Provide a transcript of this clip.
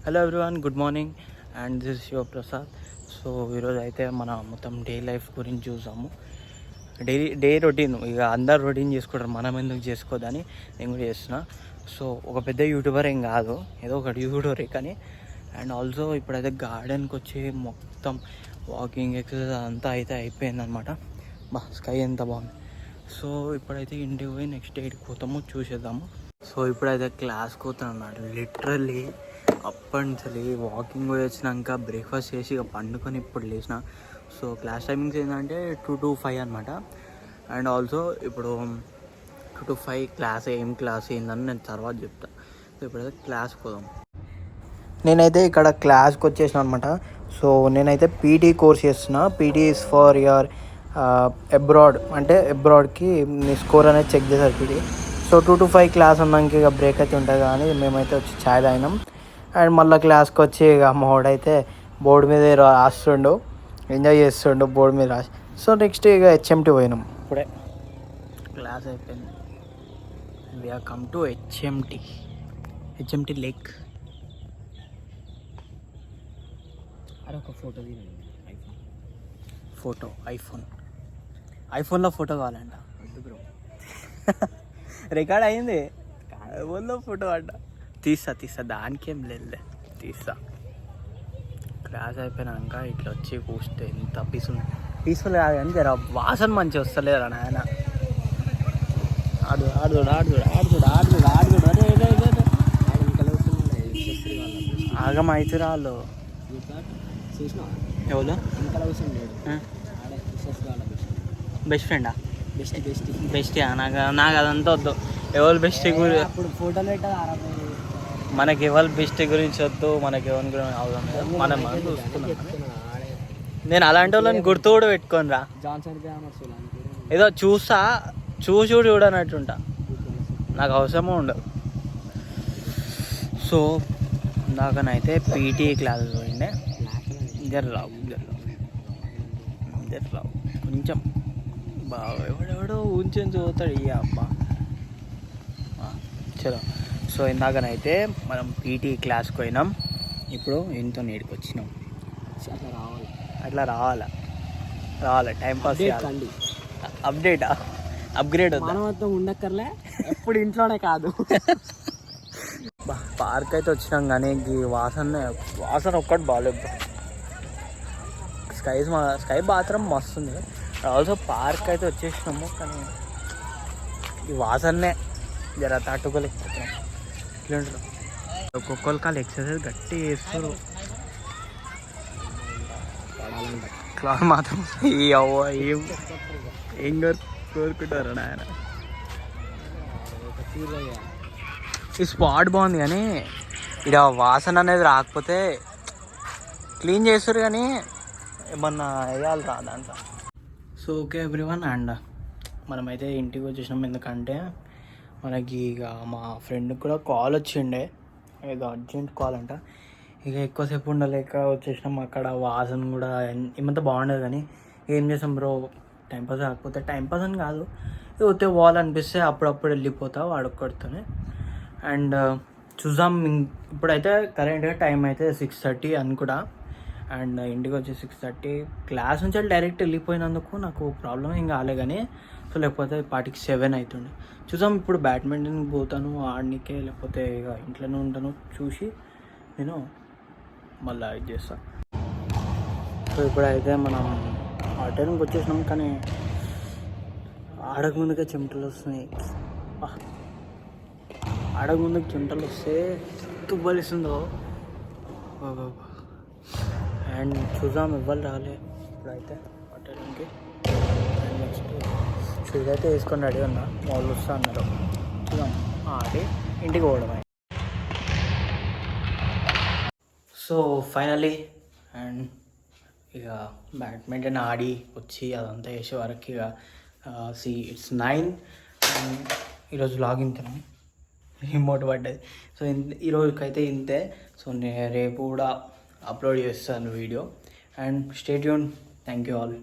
Hello everyone, good morning and this is Shivaprasad. So ఈరోజు అయితే మన మొత్తం డే లైఫ్ గురించి చూసాము. డే రొటీన్, ఇక అందరు రొటీన్ చేసుకుంటారు, మనం ఎందుకు చేసుకోవద్దని నేను కూడా చేస్తున్నా. సో ఒక పెద్ద యూట్యూబర్ ఏం కాదు, ఏదో ఒకటి యూట్యూబరే కానీ. అండ్ ఆల్సో ఇప్పుడైతే గార్డెన్కి వచ్చి మొత్తం వాకింగ్ ఎక్సర్సైజ్ అంతా అయితే అయిపోయిందనమాట. స్కై ఎంత బాగుంది. సో ఇప్పుడైతే ఇంటికి పోయి నెక్స్ట్ ఎయిట్కి పోతాము, చూసేద్దాము. సో ఇప్పుడైతే క్లాస్కి పోతాను అన్నమాట. లిటరల్లీ అప్పటి నుంచి వాకింగ్ పోయి వచ్చినాక బ్రేక్ఫాస్ట్ చేసి ఇక పండుకొని ఇప్పుడు లేచిన. సో క్లాస్ టైమింగ్స్ ఏంటంటే 2 to 5 అనమాట. అండ్ ఆల్సో ఇప్పుడు 2 to 5 క్లాస్, ఏం క్లాస్ ఏందని నేను తర్వాత చెప్తాను. సో ఇప్పుడైతే క్లాస్కి పోదాం. నేనైతే ఇక్కడ క్లాస్కి వచ్చేసిన అనమాట. సో నేనైతే పీటీ కోర్స్ చేస్తున్నా. PT is for your abroad, అంటే అబ్రాడ్కి నీ స్కోర్ అనేది చెక్ చేశారు పీటీ. సో 2 to 5 క్లాస్ ఉన్నాక ఇక బ్రేక్ అయితే ఉంటుంది, కానీ మేమైతే వచ్చి ఛాయ్ తాగినాం. అండ్ మళ్ళీ క్లాస్కి వచ్చి ఇక అమ్మోడైతే బోర్డు మీద రాస్తుండు, ఎంజాయ్ చేస్తుండు బోర్డు మీద రాసి. సో నెక్స్ట్ ఇక హెచ్ఎంటీ పోయినాం. ఇప్పుడే క్లాస్ అయిపోయింది. We are come to HMT lake. అరే ఒక ఫోటో తీయండి. ఐఫోన్లో ఫోటో కావాలంట. బ్రో రికార్డ్ అయింది, ఐఫోన్లో ఫోటో అంట. తీస్తా దానికేం లేదు, తీస్తా. క్లాస్ అయిపోయినాక ఇట్లా వచ్చి కూస్తే ఎంత పీస్ఫుల్ కాదు కానీ జర వాసన మంచిగా వస్తలేరా నాయన. ఆడు ఆగం అవుతురా వాళ్ళు. ఎవరు బెస్ట్ ఫ్రెండా? బెస్ట్ నాకు అదంతా వద్దు. ఎవరు బెస్ట్ మనకి ఎవరు బెస్ట్ గురించి వద్దు, మనకి ఎవరి గురించి అవసరం లేదు. మనం చూస్తున్నాం. నేను అలాంటి వాళ్ళని గుర్తు కూడా పెట్టుకోని రా. ఏదో చూసి చూడనట్టుంటా, నాకు అవసరమూ ఉండదు. సో ఇందాకనైతే పీటీ క్లాసెస్ పోయిండే. జర్రావు కొంచెం బాగా ఎవడెవడో ఉంచి చదువుతాడు ఈ అబ్బా. చలో. సో ఇందాకనైతే మనం పీటీ క్లాస్కి పోయినాం. ఇప్పుడు ఎంతో నీడికి వచ్చినాం. అట్లా రావాలా టైంపాస్ చేయాలి. అప్గ్రేడ్ మానవత్వం ఉండక్కర్లే, ఎప్పుడు ఇంట్లోనే కాదు. పార్క్ అయితే వచ్చినాం, కానీ ఈ వాసన ఒక్కటి బాగాలేదు. స్కై మాత్రం మస్తుంది. ఆల్సో పార్క్ అయితే వచ్చేసినాము, కానీ ఈ వాసనే జర తట్టుకోలేకపోతున్నాం. ఇట్లా ఒక్కొక్కరు కాళ్ళు ఎక్సర్సైజ్ గట్టి చేస్తారు. క్లాస్ మాత్రం ఏం కోరుకుంటారు నాయన. ఈ స్పాట్ బాగుంది, కానీ ఇక్కడ వాసన అనేది రాకపోతే క్లీన్ చేస్తారు, కానీ ఏమన్నా వేయాలి రా దాంట్లో. సో ఓకే ఎవ్రీవన్, అండ్ మనమైతే ఇంటికి వచ్చేసినాం. ఎందుకంటే మనకి ఇక మా ఫ్రెండ్కి కూడా కాల్ వచ్చిండే, ఏదో అర్జెంట్ కాల్ అంట. ఇక ఎక్కువసేపు ఉండలేక వచ్చేసినాం. అక్కడ వాసన కూడా ఏమంతా బాగుండదు, కానీ ఏం చేసాం బ్రో, టైంపాస్ కాకపోతే టైంపాస్ అని కాదు, పోతే పోవాలనిపిస్తే అప్పుడప్పుడు వెళ్ళిపోతా వాడొక్కడితోనే. అండ్ చూద్దాం. ఇప్పుడైతే కరెంట్గా టైం అయితే 6:30 అని కూడా. అండ్ ఇంటికి వచ్చి 6:30 క్లాస్ నుంచి డైరెక్ట్ వెళ్ళిపోయినందుకు నాకు ప్రాబ్లం ఏం కాలే, కానీ సో లేకపోతే 7 అవుతుండే. చూద్దాం. ఇప్పుడు బ్యాడ్మింటన్కి పోతాను ఆడనికే, లేకపోతే ఇక ఇంట్లోనే ఉంటాను. చూసి నేను మళ్ళీ ఇది చేస్తాను. సో ఇప్పుడైతే మనం ఆటోకి వచ్చేసినాం, కానీ ఆడకముందుకే చెమటలు వస్తున్నాయి. ఆడకముందుకు చెమటలు వస్తే తుబ్బలిస్తుందో. అండ్ చూద్దాం, ఇవ్వాలి రాలే ఇప్పుడైతే ఆటోకి. అండ్ నెక్స్ట్ షూస్ అయితే వేసుకొని రెడీ ఉన్నా, వాళ్ళు వస్తా అన్నారు. చూద్దాం, ఆడి ఇంటికి పోవడమే. సో ఫైనలీ అండ్ ఇక బ్యాడ్మింటన్ ఆడి వచ్చి అదంతా చేసే వరకు ఇక it's 9. అండ్ ఈరోజు లాగిన్ తిన్నాం, రిమోట్ పడ్డది. సో ఈరోజుకైతే ఇంతే. సో నేను రేపు కూడా అప్లోడ్ చేస్తాను video. And stay tune. Thank you all.